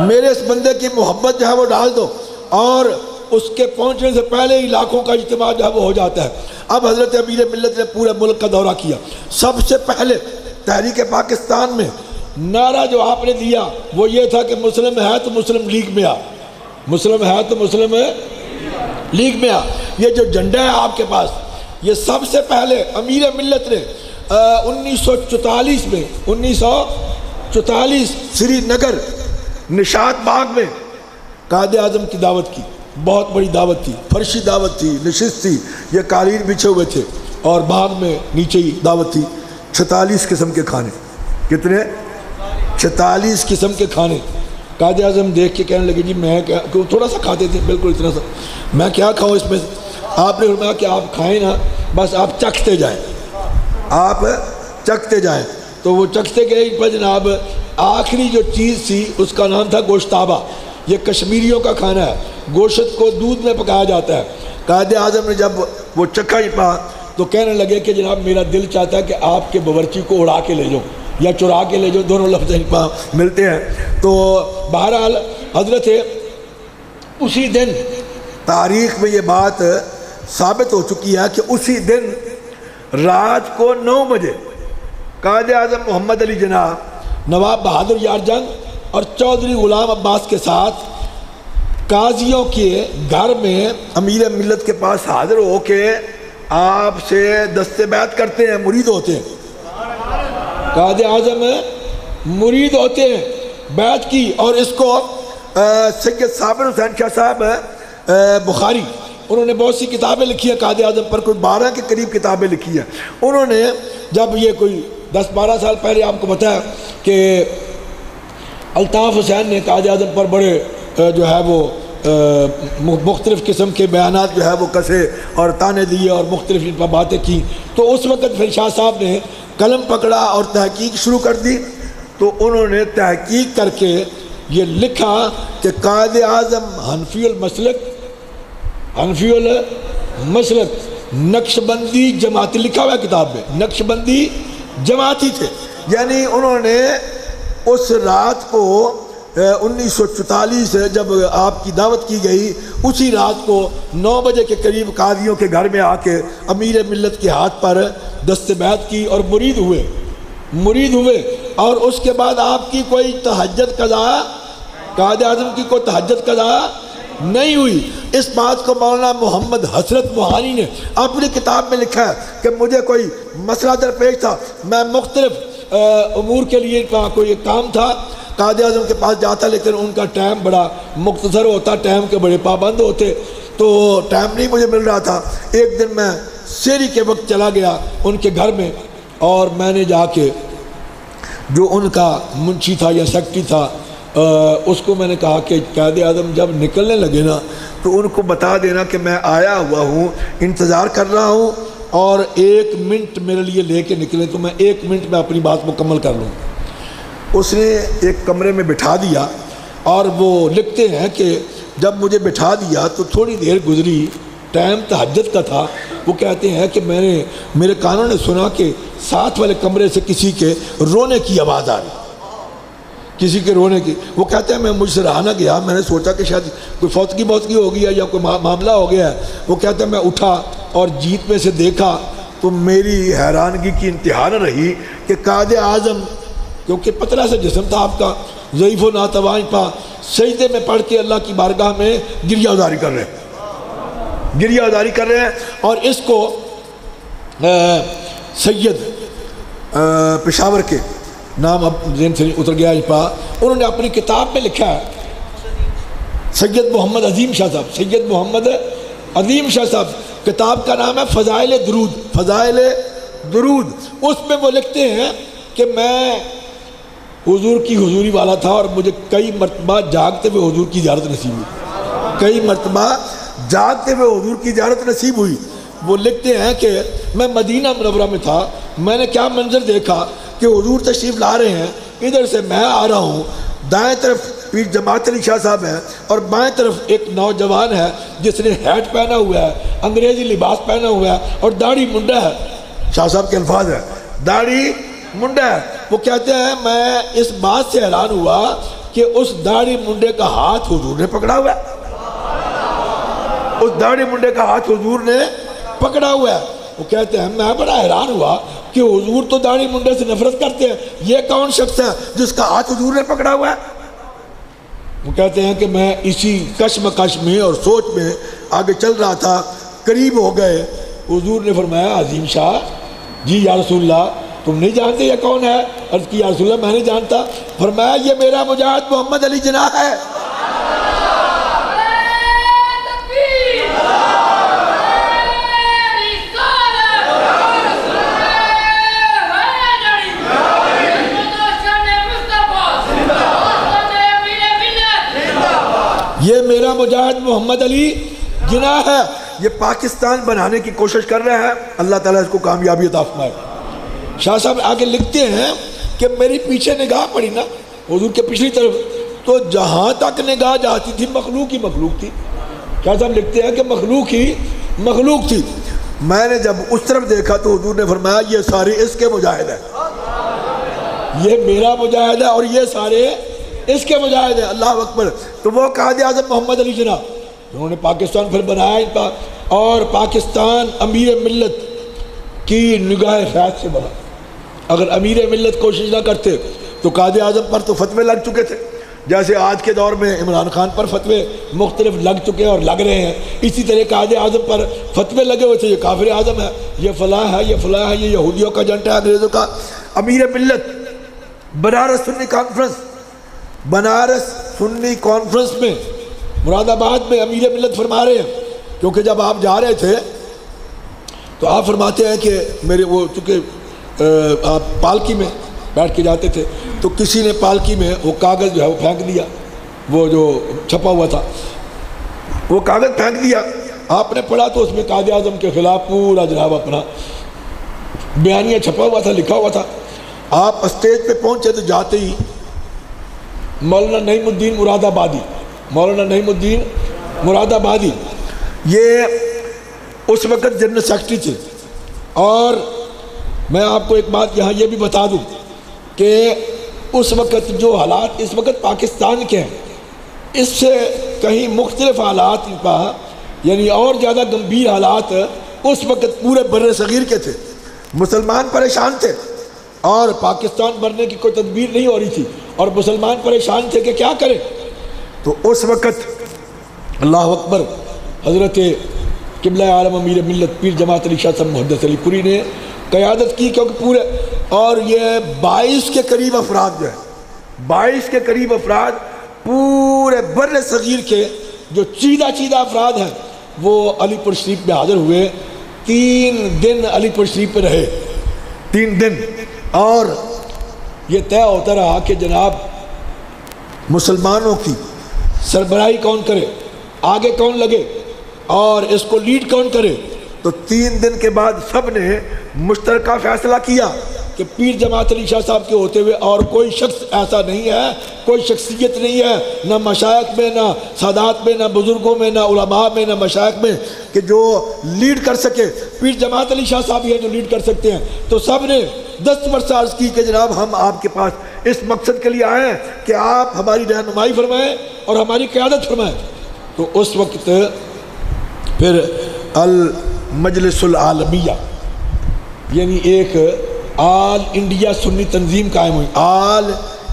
میرے اس بندے کی محبت جو ہے وہ ڈال دو، اور اس کے پہنچنے سے پہلے ہی لاکھوں کا اجتماع جو ہے وہ ہو جاتا ہے۔ اب حضرت امیر ملت نے پورے ملک کا دورہ کیا۔ سب سے پہلے تحریک پاکستان میں نعرہ جو آپ نے دیا وہ یہ تھا کہ مسلم ہے تو مسلم لیگ میں آ، مسلم ہے تو مسلم لیگ میں آ۔ یہ جو جھنڈا ہے آپ کے پاس، یہ سب سے پہلے امیر ملت نے 1944 میں 1944 سری نگر نشاط باغ میں قائد اعظم کی دعوت کی۔ بہت بڑی دعوت تھی، فرشی دعوت تھی، نشست تھی، یہ قالین بچھے ہوئے تھے، اور باغ میں نیچے ہی دعوت تھی۔ 46 قسم کے کھانے، کتنے؟ 46 قسم کے کھانے۔ قائد اعظم دیکھ کے کہنے لگے جی میں کیا، تھوڑا سا کھاتے تھے، بالکل اتنا سا، میں کیا کھاؤں اس میں سے؟ آپ نے فرمایا کہ آپ کھائیں نا، بس آپ چکھتے جائیں، آپ چکھتے جائیں۔ تو وہ چکھتے گئے پر جناب آخری جو چیز تھی اس کا نام تھا گوشتابہ۔ یہ کشمیریوں کا کھانا ہے، گوشت کو دودھ میں پکایا جاتا ہے۔ قائد اعظم نے جب وہ چکھا ہی پا تو کہنے لگے کہ جناب میرا دل چاہتا ہے کہ آپ کے باورچی کو اڑا کے لے جاؤ یا چرا کے لے جاؤ، دونوں لفظ ملتے ہیں۔ تو بہرحال حضرت اسی دن تاریخ میں یہ بات ثابت ہو چکی ہے کہ اسی دن رات کو 9 بجے قائد اعظم محمد علی جناح، نواب بہادر یار جنگ اور چودھری غلام عباس کے ساتھ قاضیوں کے گھر میں امیر ملت کے پاس حاضر ہو کے آپ سے دست بیعت کرتے ہیں، مرید ہوتے ہیں۔ قائد اعظم مرید ہوتے ہیں، بیعت کی، اور اس کو سید صابر حسین شاہ صاحب بخاری، انہوں نے بہت سی کتابیں لکھی ہیں قائد اعظم پر، کوئی 12 کے قریب کتابیں لکھی ہیں۔ انہوں نے جب یہ کوئی 10-12 سال پہلے آپ کو بتایا کہ الطاف حسین نے قائد اعظم پر بڑے جو ہے وہ مختلف قسم کے بیانات جو ہے وہ کسے اور تانے دیے اور مختلف ان پر باتیں کی، تو اس وقت پھر شاہ صاحب نے قلم پکڑا اور تحقیق شروع کر دی۔ تو انہوں نے تحقیق کر کے یہ لکھا کہ قائد اعظم حنفی المسلک، حنفی المسلک نقش بندی جماعتی، لکھا ہوا ہے کتاب میں، نقش بندی جماعتی تھے۔ یعنی انہوں نے اس رات کو 1944 جب آپ کی دعوت کی گئی، اسی رات کو 9 بجے کے قریب قاضیوں کے گھر میں آ کے امیر ملت کے ہاتھ پر دست بیعت کی اور مرید ہوئے۔ اور اس کے بعد آپ کی کوئی تہجد قضا، قائد اعظم کی کوئی تہجد قضا نہیں ہوئی۔ اس بات کو مولانا محمد حسرت موہانی نے اپنی کتاب میں لکھا ہے کہ مجھے کوئی مسئلہ درپیش تھا، میں مختلف امور کے لیے کوئی کام تھا، قائد اعظم کے پاس جاتا، لیکن ان کا ٹائم بڑا مختصر ہوتا، ٹائم کے بڑے پابند ہوتے، تو ٹائم نہیں مجھے مل رہا تھا۔ ایک دن میں سحری کے وقت چلا گیا ان کے گھر میں، اور میں نے جا کے جو ان کا منشی تھا یا سیکرٹری تھا اس کو میں نے کہا کہ قائد اعظم جب نکلنے لگے نا تو ان کو بتا دینا کہ میں آیا ہوا ہوں، انتظار کر رہا ہوں، اور 1 منٹ میرے لیے لے کے نکلے تو میں 1 منٹ میں اپنی بات مکمل کر لوں۔ اس نے ایک کمرے میں بٹھا دیا، اور وہ لکھتے ہیں کہ جب مجھے بٹھا دیا تو تھوڑی دیر گزری، ٹائم تہجد کا تھا، وہ کہتے ہیں کہ میرے کانوں نے سنا کہ ساتھ والے کمرے سے کسی کے رونے کی آواز آ رہی، کسی کے رونے کی۔ وہ کہتے ہیں میں مجھ سے رہا نہ گیا، میں نے سوچا کہ شاید کوئی فوتگی ہو گئی ہے یا کوئی معاملہ ہو گیا ہے۔ وہ کہتے ہیں میں اٹھا اور جیت میں سے دیکھا تو میری حیرانگی کی انتہا نہ رہی کہ قائد اعظم، کیونکہ پتلا سا جسم تھا آپ کا، ضعیف و ناتوان پا، سجدے میں پڑھ کے اللہ کی بارگاہ میں گریہ ازاری کر رہے ہیں۔ اور اس کو سید پشاور کے نام اب ذہن سے اتر گیا پا، انہوں نے اپنی کتاب میں لکھا ہے، سید محمد عظیم شاہ صاحب، سید محمد عظیم شاہ صاحب، کتاب کا نام ہے فضائل درود۔ اس میں وہ لکھتے ہیں کہ میں حضور کی حضوری والا تھا، اور مجھے کئی مرتبہ جاگتے ہوئے حضور کی زیارت نصیب ہوئی، وہ لکھتے ہیں کہ میں مدینہ منورہ میں تھا، میں نے کیا منظر دیکھا کہ حضور تشریف لا رہے ہیں، ادھر سے میں آ رہا ہوں، دائیں طرف پیر جماعت علی شاہ صاحب ہیں، اور بائیں طرف ایک نوجوان ہے جس نے ہیٹ پہنا ہوا ہے، انگریزی لباس پہنا ہوا ہے، اور داڑھی منڈا ہے۔ شاہ صاحب کے الفاظ ہیں، داڑھی منڈا ہے۔ وہ کہتے ہیں میں اس بات سے حیران ہوا کہ اس داڑھی منڈے کا ہاتھ حضور نے پکڑا ہوا ہے، اس داڑھی منڈے کا ہاتھ حضور نے پکڑا ہوا ہے۔ وہ کہتے ہیں میں بڑا حیران ہوا کہ حضور تو داڑھی منڈے سے نفرت کرتے ہیں، یہ کون شخص ہے جس کا ہاتھ حضور نے پکڑا ہوا ہے؟ وہ کہتے ہیں کہ میں اسی کشمکش میں اور سوچ میں آگے چل رہا تھا، قریب ہو گئے، حضور نے فرمایا عظیم شاہ جی یا رسول اللہ تم نہیں جانتے یہ کون ہے؟ عرض کی یا رسول اللہ میں نہیں جانتا۔ فرمایا یہ میرا مجاہد محمد علی جناح ہے۔ یہ میرا مجاہد محمد علی جناح ہے، یہ پاکستان بنانے کی کوشش کر رہا ہے، اللہ تعالیٰ اس کو کامیابی عطا فرمائے۔ شاہ صاحب آگے لکھتے ہیں کہ میری پیچھے نگاہ پڑی نا حضور کے پچھلی طرف، تو جہاں تک نگاہ جاتی تھی مخلوق ہی مخلوق تھی۔ شاہ صاحب لکھتے ہیں کہ مخلوق ہی مخلوق تھی۔ میں نے جب اس طرف دیکھا تو حضور نے فرمایا یہ سارے اس کے مجاہد ہیں، یہ میرا مجاہد ہے اور یہ سارے اس کے مجاہد ہیں، اللہ اکبر۔ تو وہ قائد اعظم محمد علی جناح جنہوں نے پاکستان پھر بنایا ان کا، اور پاکستان امیر ملت کی نگاہ فیض سے بنا۔ اگر امیر ملت کوشش نہ کرتے تو قائد اعظم پر تو فتوے لگ چکے تھے، جیسے آج کے دور میں عمران خان پر فتوے مختلف لگ چکے اور لگ رہے ہیں، اسی طرح قائد اعظم پر فتوے لگے ہوئے تھے، یہ کافر اعظم ہے، یہ فلاں ہے، یہ فلاں ہے، یہ یہودیوں کا ایجنٹ ہے، انگریزوں کا۔ امیر ملت بنارس سنی کانفرنس، بنارس سنی کانفرنس میں مراد آباد میں امیر ملت فرما رہے ہیں، کیونکہ جب آپ جا رہے تھے تو آپ فرماتے ہیں کہ میرے وہ چونکہ آپ پالکی میں بیٹھ کے جاتے تھے تو کسی نے پالکی میں وہ کاغذ جو ہے وہ پھینک دیا، وہ جو چھپا ہوا تھا وہ کاغذ پھینک دیا، آپ نے پڑھا تو اس میں قائد اعظم کے خلاف پورا جناب اپنا بیانیہ چھپا ہوا تھا، لکھا ہوا تھا۔ آپ اسٹیج پہ پہنچے تو جاتے ہی مولانا نعیم الدین مراد آبادی، مولانا نعیم الدین مراد آبادی یہ اس وقت جنرل سیکرٹری تھے۔ اور میں آپ کو ایک بات یہاں یہ بھی بتا دوں کہ اس وقت جو حالات اس وقت پاکستان کے ہیں اس سے کہیں مختلف حالات کا، یعنی اور زیادہ گمبھیر حالات اس وقت پورے بر صغیر کے تھے، مسلمان پریشان تھے اور پاکستان بننے کی کوئی تدبیر نہیں ہو رہی تھی اور مسلمان پریشان تھے کہ کیا کریں۔ تو اس وقت اللہ اکبر حضرت قبلہ عالم امیر ملت پیر جماعت علی شاہ صاحب محدث علی پوری نے قیادت کی، کیونکہ پورے اور یہ 22 کے قریب افراد جو ہے 22 کے قریب افراد پورے بر صغیر کے جو چیدہ افراد ہیں وہ علی پور شریف میں حاضر ہوئے، 3 دن علی پور شریف پہ رہے، 3 دن، اور یہ طے ہوتا رہا کہ جناب مسلمانوں کی سربراہی کون کرے، آگے کون لگے اور اس کو لیڈ کون کرے۔ تو 3 دن کے بعد سب نے مشترکہ فیصلہ کیا کہ پیر جماعت علی شاہ صاحب کے ہوتے ہوئے اور کوئی شخص ایسا نہیں ہے، کوئی شخصیت نہیں ہے، نہ مشائخ میں، نہ سادات میں، نہ بزرگوں میں، نہ علماء میں، نہ مشائخ میں، کہ جو لیڈ کر سکے۔ پیر جماعت علی شاہ صاحب ہیں جو لیڈ کر سکتے ہیں۔ تو سب نے دستور سے عرض کی کہ جناب ہم آپ کے پاس اس مقصد کے لیے آئے ہیں کہ آپ ہماری رہنمائی فرمائیں اور ہماری قیادت فرمائیں۔ تو اس وقت پھر المجلس العالمیہ یعنی ایک آل انڈیا سنی تنظیم قائم ہوئی، آل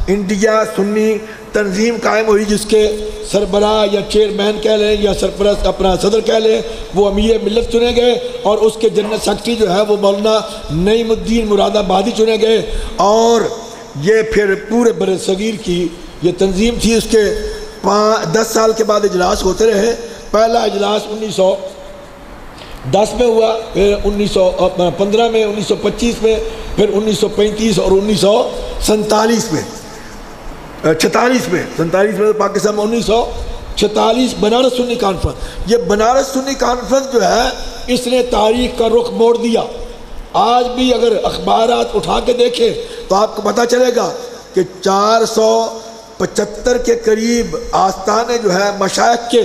انڈیا سنی تنظیم قائم ہوئی، جس کے سربراہ یا چیئرمین کہہ لیں یا سرپرست اپنا صدر کہہ لیں وہ امیر ملت چنے گئے، اور اس کے جنرل سیکرٹری جو ہے وہ مولانا نعیم الدین مراد آبادی چنے گئے۔ اور یہ پھر پورے بر صغیر کی یہ تنظیم تھی۔ اس کے 10 سال کے بعد اجلاس ہوتے رہے۔ پہلا اجلاس 1910 میں ہوا، پھر 1915 میں، 1925 میں، پھر 1935 اور 1947 میں، 46 میں 47 میں پاکستان میں 1946 بنارس سنی کانفرنس۔ یہ بنارس سنی کانفرنس جو ہے اس نے تاریخ کا رخ موڑ دیا۔ آج بھی اگر اخبارات اٹھا کے دیکھیں تو آپ کو پتہ چلے گا کہ 475 کے قریب آستانے جو ہے مشائخ کے،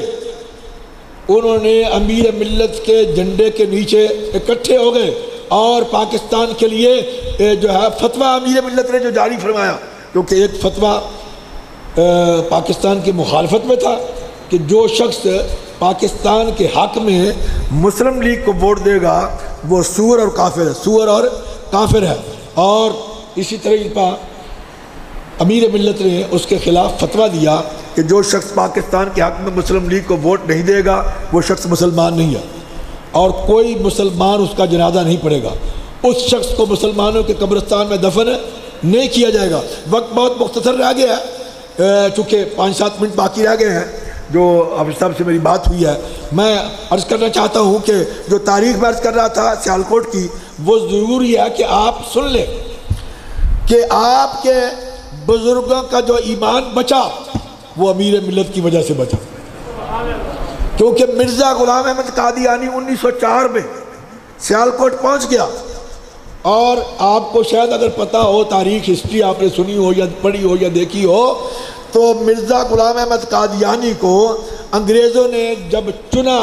انہوں نے امیر ملت کے جھنڈے کے نیچے اکٹھے ہو گئے اور پاکستان کے لیے جو ہے فتویٰ امیر ملت نے جو جاری فرمایا، کیونکہ ایک فتویٰ پاکستان کی مخالفت میں تھا کہ جو شخص پاکستان کے حق میں مسلم لیگ کو ووٹ دے گا وہ سور اور کافر ہے، سور اور کافر ہے۔ اور اسی طرح امیر ملت نے اس کے خلاف فتویٰ دیا کہ جو شخص پاکستان کے حق میں مسلم لیگ کو ووٹ نہیں دے گا وہ شخص مسلمان نہیں ہے، اور کوئی مسلمان اس کا جنازہ نہیں پڑھے گا، اس شخص کو مسلمانوں کے قبرستان میں دفن نہیں کیا جائے گا۔ وقت بہت مختصر رہ گیا ہے، چونکہ 5-7 منٹ باقی رہ گئے ہیں جو حافظ صاحب سے میری بات ہوئی ہے۔ میں عرض کرنا چاہتا ہوں کہ جو تاریخ میں عرض کر رہا تھا سیالکوٹ کی، وہ ضروری ہے کہ آپ سن لیں کہ آپ کے بزرگوں کا جو ایمان بچا وہ امیر ملت کی وجہ سے بچا، کیونکہ مرزا غلام احمد قادیانی 1904 میں سیالکوٹ پہنچ گیا۔ اور آپ کو شاید اگر پتہ ہو، تاریخ ہسٹری آپ نے سنی ہو یا پڑھی ہو یا دیکھی ہو، تو مرزا غلام احمد قادیانی کو انگریزوں نے جب چنا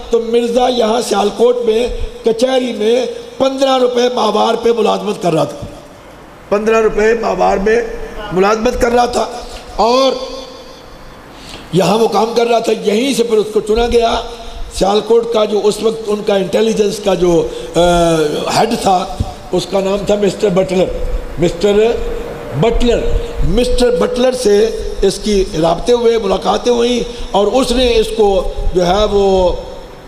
تو مرزا یہاں سیالکوٹ میں کچہری میں 15 روپے ماہوار پہ ملازمت کر رہا تھا، 15 روپے ماہوار میں ملازمت کر رہا تھا، اور یہاں وہ کام کر رہا تھا۔ یہیں سے پھر اس کو چنا گیا۔ سیالکوٹ کا جو اس وقت ان کا انٹیلیجنس کا جو ہیڈ تھا اس کا نام تھا مسٹر بٹلر سے اس کی رابطے ہوئے، ملاقاتیں ہوئیں، اور اس نے اس کو جو ہے وہ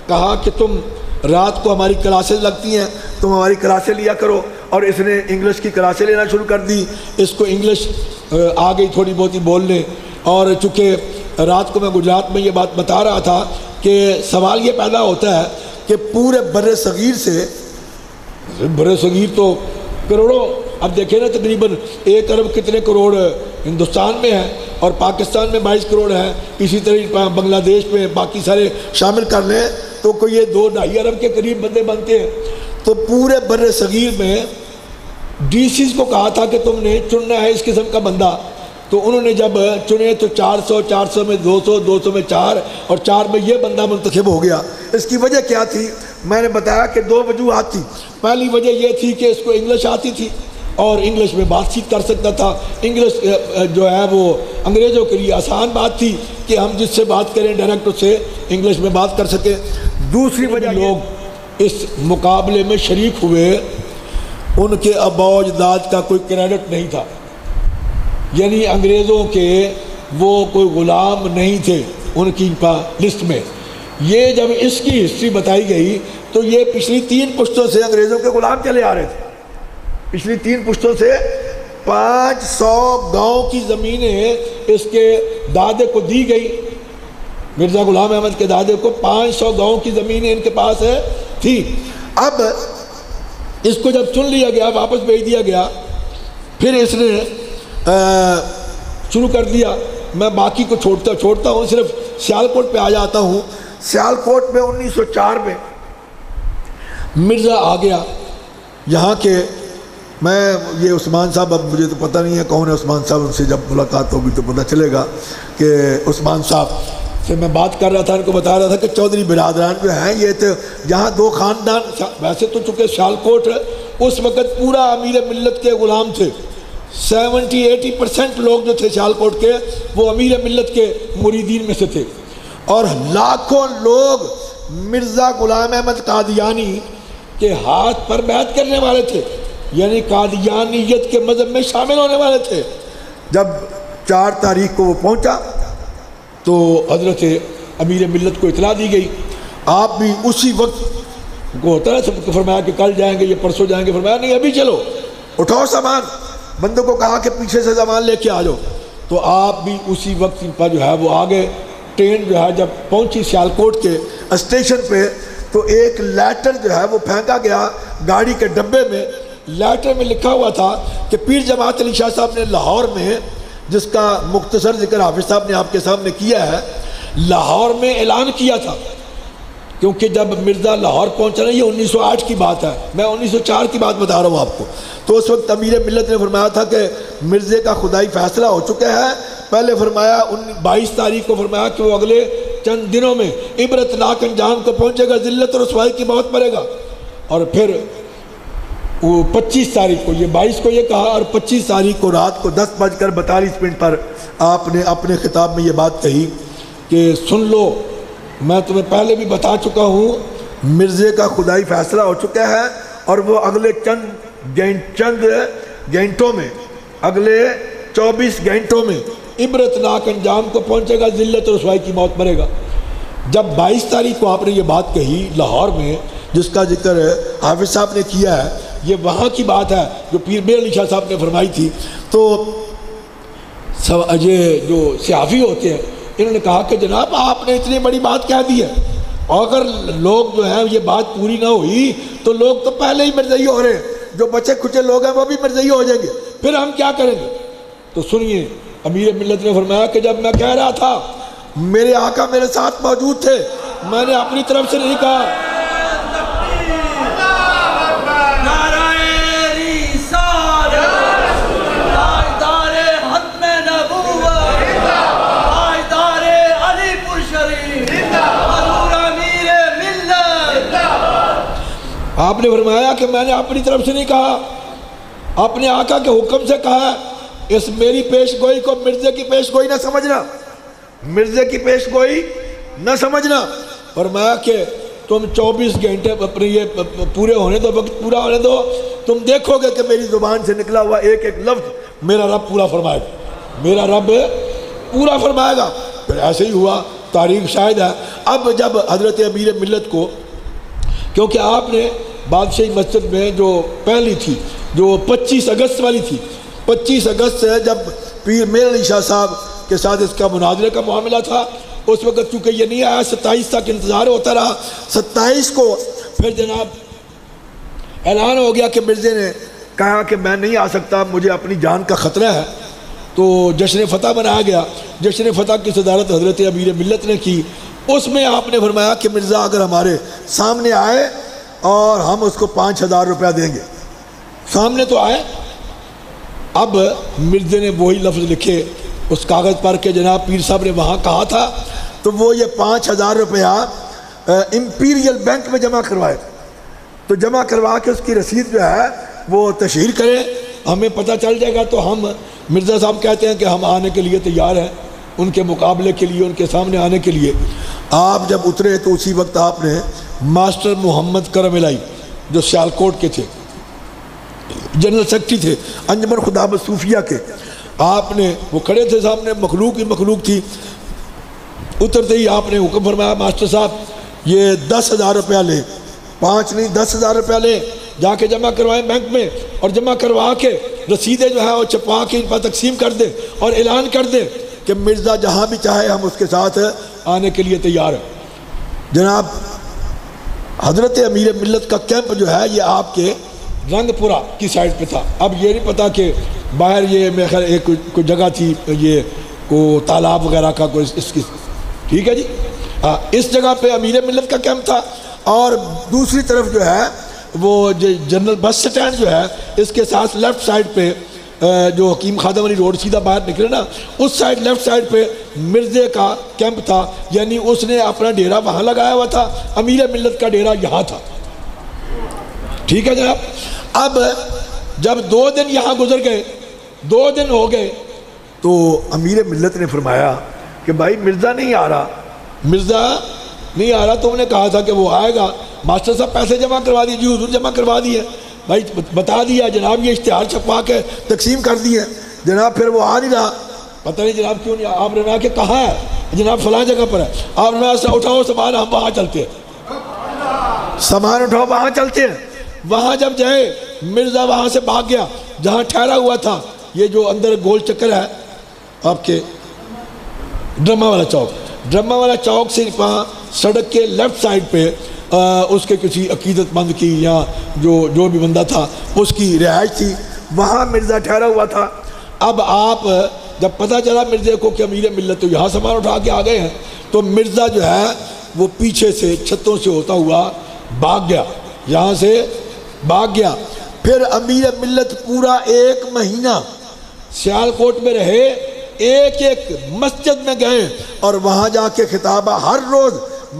کہا کہ تم رات کو ہماری کلاسز لگتی ہیں، تم ہماری کلاسیں لیا کرو، اور اس نے انگلش کی کلاسیں لینا شروع کر دی۔ اس کو انگلش آ گئی تھوڑی بہت ہی بولنے، اور چونکہ رات کو میں گجرات میں یہ بات بتا رہا تھا کہ سوال یہ پیدا ہوتا ہے کہ پورے بر صغیر سے، بر صغیر تو کروڑوں، اب دیکھیں نا تقریباً 1 ارب کتنے کروڑ ہندوستان میں ہیں، اور پاکستان میں 22 کروڑ ہیں، اسی طرح بنگلہ دیش میں باقی سارے شامل کر لیں تو کوئی یہ 2-2.5 ارب کے قریب بندے بنتے ہیں۔ تو پورے بر صغیر میں ڈی سیز کو کہا تھا کہ تم نے چننا ہے اس قسم کا بندہ، تو انہوں نے جب چنے تو 400 میں 200 میں 4 اور 4 میں یہ بندہ منتخب ہو گیا۔ اس کی وجہ کیا تھی؟ میں نے بتایا کہ 2 وجوہات تھی۔ پہلی وجہ یہ تھی کہ اس کو انگلش آتی تھی اور انگلش میں بات چیت کر سکتا تھا، انگلش جو ہے وہ انگریزوں کے لیے آسان بات تھی کہ ہم جس سے بات کریں ڈائریکٹ اس سے انگلش میں بات کر سکیں۔ دوسری وجہ لوگ اس مقابلے میں شریک ہوئے، ان کے آباء و اجداد کا کوئی کریڈٹ نہیں تھا، یعنی انگریزوں کے وہ کوئی غلام نہیں تھے ان کی لسٹ میں۔ یہ جب اس کی ہسٹری بتائی گئی تو یہ پچھلی 3 پشتوں سے انگریزوں کے غلام چلے آ رہے تھے، پچھلی 3 پشتوں سے 500 گاؤں کی زمینیں اس کے دادے کو دی گئی، مرزا غلام احمد کے دادے کو 500 گاؤں کی زمینیں ان کے پاس تھی۔ اب اس کو جب چن لیا گیا، واپس بھیج دیا گیا، پھر اس نے شروع کر دیا۔ میں باقی کو چھوڑتا ہوں، صرف سیالکوٹ پہ آ جاتا ہوں۔ سیالکوٹ میں 1904 میں مرزا آ گیا یہاں کے، میں یہ عثمان صاحب، اب مجھے تو پتہ نہیں ہے کون ہے عثمان صاحب، ان سے جب ملاقات ہوگی تو پتہ چلے گا کہ عثمان صاحب سے میں بات کر رہا تھا، ان کو بتا رہا تھا کہ چودھری برادران جو ہیں یہ تھے یہاں 2 خاندان، ویسے تو چونکہ سیالکوٹ اس وقت پورا امیر ملت کے غلام تھے، 70-80% لوگ جو تھے سیالکوٹ کے وہ امیر ملت کے مریدین میں سے تھے، اور لاکھوں لوگ مرزا غلام احمد قادیانی کے ہاتھ پر بیعت کرنے والے تھے، یعنی قادیانیت کے مذہب میں شامل ہونے والے تھے۔ جب 4 تاریخ کو وہ پہنچا تو حضرت امیر ملت کو اطلاع دی گئی، آپ بھی اسی وقت کو ہوتا ہے سب کو فرمایا کہ کل جائیں گے یا پرسوں جائیں گے، فرمایا نہیں ابھی چلو، اٹھاؤ سامان، بندوں کو کہا کہ پیچھے سے سامان لے کے آ جاؤ، تو آپ بھی اسی وقت پر جو ہے وہ آگے۔ ٹرین جو ہے جب پہنچی سیالکوٹ کے اسٹیشن پہ تو ایک لیٹر جو ہے وہ پھینکا گیا گاڑی کے ڈبے میں۔ لیٹر میں لکھا ہوا تھا کہ پیر جماعت علی شاہ صاحب نے لاہور میں، جس کا مختصر ذکر حافظ صاحب نے آپ کے سامنے کیا ہے، لاہور میں اعلان کیا تھا، کیونکہ جب مرزا لاہور پہنچا نا، یہ 1908 کی بات ہے، میں 1904 کی بات بتا رہا ہوں آپ کو، تو اس وقت امیر ملت نے فرمایا تھا کہ مرزے کا خدائی فیصلہ ہو چکا ہے۔ پہلے فرمایا 22 تاریخ کو فرمایا کہ وہ اگلے چند دنوں میں عبرتناک انجام کو پہنچے گا، ذلت اور رسوائی کی موت مرے گا، اور پھر وہ 25 تاریخ کو، یہ 22 کو یہ کہا، اور 25 تاریخ کو رات کو 10:42 پر آپ نے اپنے خطاب میں یہ بات کہی کہ سن لو، میں تمہیں پہلے بھی بتا چکا ہوں، مرزے کا خدائی فیصلہ ہو چکا ہے، اور وہ اگلے چند گھنٹوں میں، اگلے 24 گھنٹوں میں عبرتناک انجام کو پہنچے گا، ذلت اور رسوائی کی موت مرے گا۔ جب 22 تاریخ کو آپ نے یہ بات کہی لاہور میں، جس کا ذکر حافظ صاحب نے کیا ہے، یہ وہاں کی بات ہے جو پیر میر علی شاہ صاحب نے فرمائی تھی، تو یہ جو صحافی ہوتے ہیں انہوں نے کہا کہ جناب آپ نے اتنی بڑی بات کہہ دی ہے، اور اگر لوگ جو ہیں یہ بات پوری نہ ہوئی تو لوگ تو پہلے ہی مرزئی ہو رہے ہیں، جو بچے کچے لوگ ہیں وہ بھی مرزئی ہو جائیں گے، پھر ہم کیا کریں گے؟ تو سنیے، امیر ملت نے فرمایا کہ جب میں کہہ رہا تھا میرے آقا میرے ساتھ موجود تھے، میں نے اپنی طرف سے نہیں کہا۔ آپ نے فرمایا کہ میں نے اپنی طرف سے نہیں کہا، اپنے آقا کے حکم سے کہا ہے۔ اس میری پیش گوئی کو مرزے کی پیش گوئی نہ سمجھنا، مرزے کی پیش گوئی نہ سمجھنا۔ فرمایا کہ تم 24 گھنٹے اپنے یہ پورے ہونے دو، وقت پورا ہونے دو، تم دیکھو گے کہ میری زبان سے نکلا ہوا ایک ایک لفظ میرا رب پورا فرمائے گا، میرا رب پورا فرمائے گا۔ پھر ایسے ہی ہوا، تاریخ شاہد ہے۔ اب جب حضرت امیر ملت کو، کیونکہ آپ نے بادشاہی مسجد میں جو پہلی تھی، جو 25 اگست والی تھی، 25 اگست سے جب پیر میر علی شاہ صاحب کے ساتھ اس کا مناظرے کا معاملہ تھا، اس وقت چونکہ یہ نہیں آیا، 27 تک انتظار ہوتا رہا۔ 27 کو پھر جناب اعلان ہو گیا کہ مرزے نے کہا کہ میں نہیں آ سکتا، مجھے اپنی جان کا خطرہ ہے، تو جشن فتح بنایا گیا۔ جشن فتح کی صدارت حضرت امیر ملت نے کی۔ اس میں آپ نے فرمایا کہ مرزا اگر ہمارے سامنے آئے اور ہم اس کو 5000 روپیہ دیں گے، سامنے تو آئے۔ اب مرزے نے وہی لفظ لکھے اس کاغذ پر کہ جناب پیر صاحب نے وہاں کہا تھا، تو وہ یہ 5000 روپیہ امپیریل بینک میں جمع کروائے، تو جمع کروا کے اس کی رسید جو ہے وہ تشہیر کریں، ہمیں پتہ چل جائے گا۔ تو ہم مرزا صاحب کہتے ہیں کہ ہم آنے کے لیے تیار ہیں، ان کے مقابلے کے لیے، ان کے سامنے آنے کے لیے۔ آپ جب اترے تو اسی وقت آپ نے ماسٹر محمد کرم الہی جو سیالکوٹ کے تھے، جنرل سیکرٹری تھے انجمن خدامت صوفیہ کے، آپ نے وہ کھڑے تھے سامنے، مخلوق ہی مخلوق تھی۔ اترتے ہی آپ نے حکم فرمایا ماسٹر صاحب یہ 10,000 روپیہ لے، 5 نہیں 10,000 روپیہ لے، جا کے جمع کروائیں بینک میں، اور جمع کروا کے رسیدیں جو ہے وہ چھپا کے ان پر تقسیم کر دے، اور اعلان کر دے کہ مرزا جہاں بھی چاہے ہم اس کے ساتھ آنے کے لیے تیار ہیں۔ جناب حضرت امیر ملت کا کیمپ جو ہے یہ آپ کے رنگ پورہ کی سائڈ پہ تھا۔ اب یہ نہیں پتا کہ باہر یہ میرے خیال ایک کوئی جگہ تھی، یہ کو تالاب وغیرہ کا کوئی اس کی، ٹھیک ہے جی، ہاں اس جگہ پہ امیر ملت کا کیمپ تھا۔ اور دوسری طرف جو ہے وہ جنرل بس سٹینڈ جو ہے اس کے ساتھ لیفٹ سائڈ پہ جو حکیم خادم علی روڈ سیدھا باہر نکلے نا، اس سائڈ لیفٹ سائڈ پہ مرزے کا کیمپ تھا، یعنی اس نے اپنا ڈیرا وہاں لگایا ہوا تھا، امیر ملت کا ڈیرا یہاں تھا، ٹھیک ہے جناب۔ اب جب 2 دن یہاں گزر گئے، 2 دن ہو گئے، تو امیر ملت نے فرمایا کہ بھائی مرزا نہیں آ رہا، مرزا نہیں آ رہا، تم نے کہا تھا کہ وہ آئے گا، ماسٹر صاحب پیسے جمع کروا دیے، جی حضور جمع کروا دیے، بھائی بتا دیا جناب، یہ اشتہار چھپوا کے تقسیم کر دیے، جناب پھر وہ آ نہیں رہا، پتہ نہیں جناب کیوں نہیں۔ آپ نے کہا کہ کہاں ہے؟ جناب فلاں جگہ پر ہے۔ آپ نے کہا اٹھاؤ سامان، ہم وہاں چلتے ہیں، سامان اٹھاؤ وہاں چلتے ہیں۔ وہاں جب جائے مرزا وہاں سے بھاگ گیا جہاں ٹھہرا ہوا تھا، یہ جو اندر گول چکر ہے آپ کے ڈرامہ والا چوک، ڈرامہ والا چوک سے وہاں سڑک کے لیفٹ سائڈ پہ اس کے کسی عقیدت مند کی یا جو بھی بندہ تھا اس کی رہائش تھی، وہاں مرزا ٹھہرا ہوا تھا۔ اب آپ جب پتہ چلا مرزے کو کہ امیر ملت تو یہاں سامان اٹھا کے آ گئے ہیں، تو مرزا جو ہے وہ پیچھے سے چھتوں سے ہوتا ہوا بھاگ گیا، یہاں سے بھاگ گیا۔ پھر امیر ملت پورا 1 مہینہ سیالکوٹ میں رہے، ایک ایک مسجد میں گئے اور وہاں جا کے خطابہ ہر روز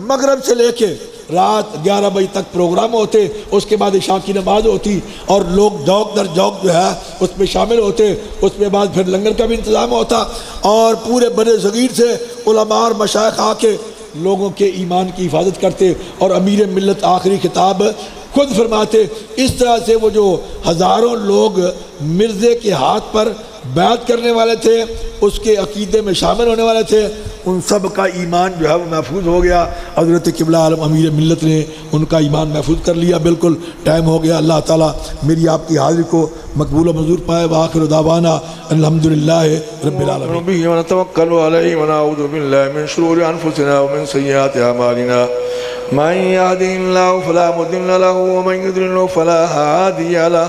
مغرب سے لے کے رات 11 بجے تک پروگرام ہوتے، اس کے بعد عشاء کی نماز ہوتی اور لوگ جوک در جوک جو ہے اس میں شامل ہوتے، اس کے بعد پھر لنگر کا بھی انتظام ہوتا، اور پورے بڑے صغیر سے علماء اور مشائخ آ کے لوگوں کے ایمان کی حفاظت کرتے، اور امیر ملت آخری خطاب خود فرماتے۔ اس طرح سے وہ جو ہزاروں لوگ مرزے کے ہاتھ پر بیعت کرنے والے تھے، اس کے عقیدے میں شامل ہونے والے تھے، ان سب کا ایمان جو ہے وہ محفوظ ہو گیا۔ حضرت قبلہ عالم امیر ملت نے ان کا ایمان محفوظ کر لیا۔ بالکل ٹائم ہو گیا، اللہ تعالیٰ میری آپ کی حاضری کو مقبول و منظور پائے۔ وآخر دعوانا الحمدللہ رب العالمین۔ به ونتوکل علیہ ونعوذ باللہ من شرور انفسنا ومن سیئات اعمالنا، من يهده الله فلا مضل له ومن يضلل فلا هادي له،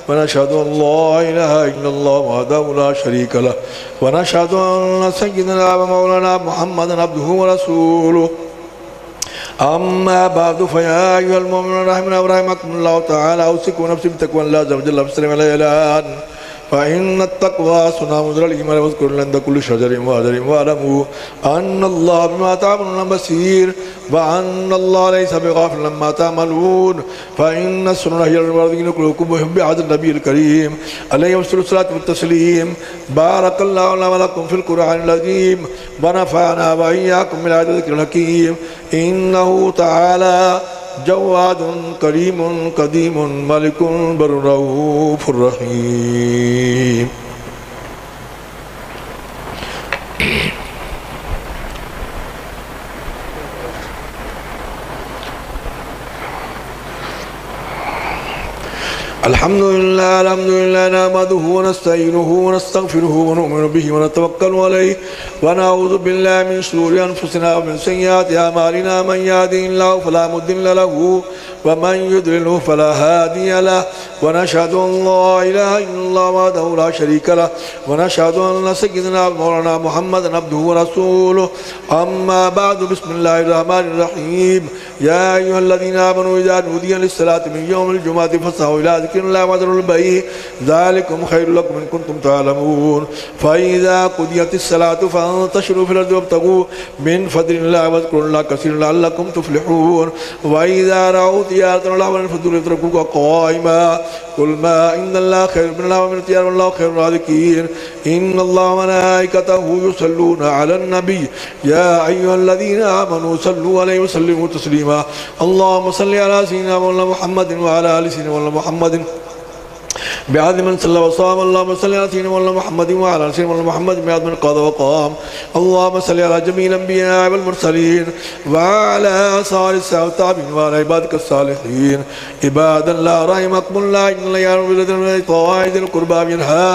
ونشهد ان لا اله الا الله وحده لا شريك له، ونشهد ان سيدنا ومولانا محمدا عبده ورسوله. اما بعد فيا ايها المؤمنون رحمنا ورحمكم الله تعالى، اوصيكم ونفسي بتقوى الله عز وجل وبالسلام عليه، فإن التقوى صنام ذر الإيمان، واذكروا عند كل شجر وحجر، واعلموا أن الله بما تعملون بصير، وأن الله ليس بغافل عما تعملون. فإن السنن هي الوارثين كلكم بحب هذا النبي الكريم عليه الصلاة والتسليم. بارك الله لنا ولكم في القرآن العظيم، ونفعنا وإياكم بالآيات والذكر الحكيم. إنه تعالى جواد کریم قدیم ملک بر رؤوف الرحیم. الحمدللہ نحمدہ ونستعینہ ونستغفرہ ونؤمن بہ ونتوکل علیہ ونعوذ باللہ من شرور انفسنا ومن سیئات اعمالنا، من یهده اللہ فلا مضل له ومن يضلل فلا هادي له، ونشهد ان لا اله الا الله وحده لا شريك له، ونشهد ان سيدنا مولانا محمدا عبده ورسوله. اما بعد، بسم الله الرحمن الرحيم. يا ايها الذين امنوا اذا نودي للصلاة من يوم الجمعة فاسعوا الى ذكر الله وذروا البيع، ذلكم خير لكم ان كنتم تعلمون. فاذا قضيت الصلاة فانتشروا في الارض وابتغوا من فضل الله واذكروا الله كثيرا لعلكم تفلحون. واذا رأوا تجارة لهوا انفضوا ليتركوك قائما، قل ما عند الله خير من اللهو ومن التجارة والله خير الرازقين. ان الله وملائكته يصلون على النبي، يا ايها الذين امنوا صلوا عليه وسلموا تسليما. اللهم صل على سيدنا مولانا محمد وعلى ال سيدنا مولانا محمد بعد من صلى وصام. اللهم صل على سيدنا مولانا محمد وعلى ال سيدنا مولانا محمد بعد من قضى وقام. اللهم صل على جميع الانبياء والمرسلين وعلى سائر التابعين وعلى عبادك الصالحين. عباد الله رحمكم الله، ان الله يأمر بالعدل والإحسان وذي القربى وينهى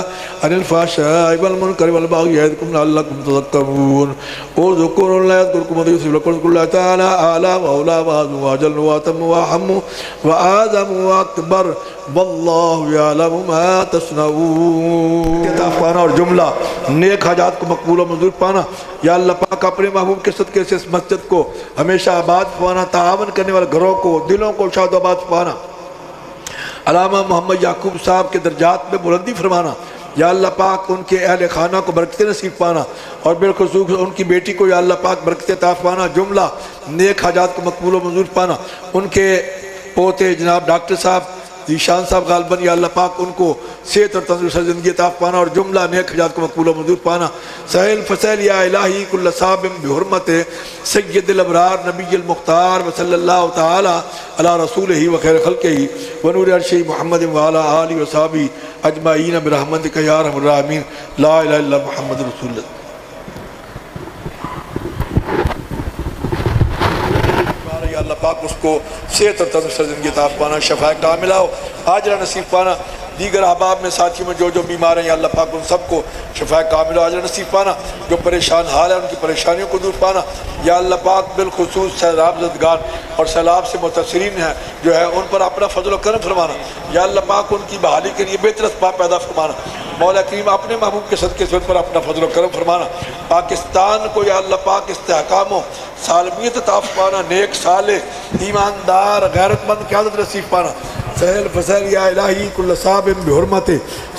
عن الفحشاء والمنكر والبغي يعظكم لعلكم تذكرون. اذكروا الله يذكركم ويغفر لكم، واذكروا الله تعالى اعلى واولى واعظم واجل واتم واحم واعظم واكبر، واللہ یعلم ما تصنعون. کتاب پانا اور جملہ نیک حاجات کو مقبول و منظور پانا. یا اللہ پاک اپنے محبوب کے صدقے سے اس مسجد کو ہمیشہ آباد پانا، تعاون کرنے والے گھروں کو، دلوں کو شاد و آباد پانا. علامہ محمد یعقوب صاحب کے درجات میں بلندی فرمانا. یا اللہ پاک ان کے اہل خانہ کو برکت نصیب پانا، اور بالخصوص ان کی بیٹی کو یا اللہ پاک برکت عطا پانا. جملہ نیک حاجات کو مقبول و منظور پانا. ان کے پوتے جناب ڈاکٹر صاحب ذیشان صاحب غالباً یا اللہ پاک ان کو صحت اور تندرست زندگی عطا پانا، اور جملہ نیک حاجات کو مقبول و منظور پانا. سہل فسیل یا الہی کل صاحب بحرمت سید الابرار نبی المختار وصلی اللہ تعالی علی رسولہ و خیر خلقہ و نور عرشہ محمد وعلی آلہ وصحبہ اجمعین برحمتک یا ارحم الراحمین. لا الہ الا محمد رسول اللہ. اللہ پاک اس کو صحت اور تندرست زندگی عطا پانا، شفاء کاملہ ہو، عاجلہ نصیب پانا. دیگر احباب میں ساتھیوں میں جو بیمار ہیں یا اللہ پاک ان سب کو شفاء کاملہ عاجلہ نصیب پانا. جو پریشان حال ہیں ان کی پریشانیوں کو دور پانا. یا اللہ پاک بالخصوص سیلاب زدگان اور سیلاب سے متاثرین ہیں جو ہے ان پر اپنا فضل و کرم فرمانا. یا اللہ پاک ان کی بحالی کے لیے بہتر اسباب پیدا فرمانا. مولا کریم اپنے محبوب کے صدقے سے ان پر اپنا فضل و کرم فرمانا. پاکستان کو یا اللہ پاک استحکام و سالمیت عطا فرمانا، نیک صالح ایماندار غیرت مند قیادت نصیب پانا. سہل فسیل یا الہی کل صاحب بحرمت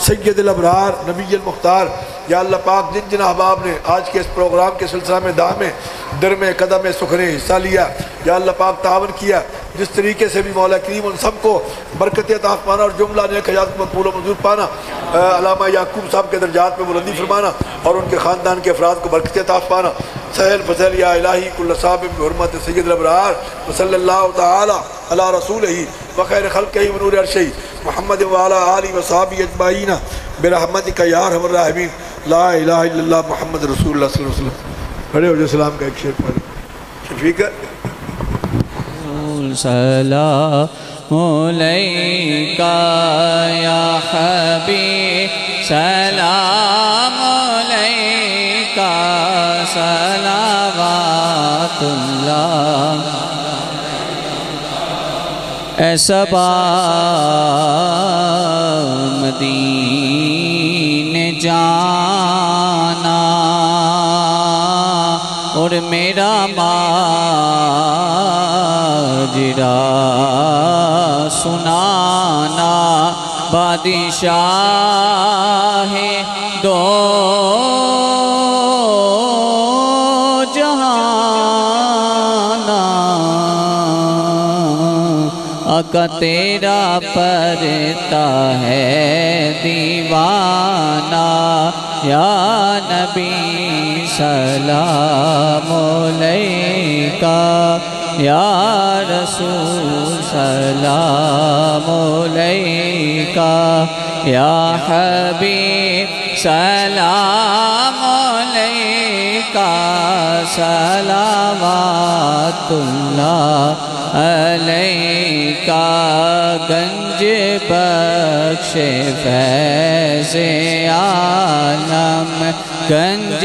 سید الابرار نبی المختار یا اللہ پاک جن جن احباب نے آج کے اس پروگرام کے سلسلہ میں دامے درمے قدم سخنے حصہ لیا، یا اللہ پاک تعاون کیا، جس طریقے سے بھی مولا کریم ان سب کو برکت عطا پانا اور جملہ نیک حیات کو مقبول و منظور پانا، علامہ یعقوب صاحب کے درجات میں بلندی فرمانا اور ان کے خاندان کے افراد کو برکت عطا پانا۔ سہل فضل یا الہی کل صاحب بحرمت سید الابرار وصلی اللہ تعالی علی رسولہ وخیر خلقہ ونور عرشہ محمد وعلی آلہ وصحابہ اجمعین برحمتک یا ارحم الراحمین۔ لا الہ الا اللہ محمد رسول اللہ صلی اللہ علیہ وسلم۔ کھڑے ہو جو سلام کا ایک شعر پڑھیں۔ شفیق ہے سلام علیکہ یا حبیب، سلام علیکہ صلوات اللہ، اے صبا مدینے جانا اور میرا ماجرا سنانا، بادشاہ دو جہانا، آقا تیرا پرتا ہے دیوانہ، یا نبی سلام علیکہ، یا رسول سلام علیکہ، یا حبیب سلام علیکہ، صلوات اللہ علیکہ، گنج بخش فیض عالم، گنج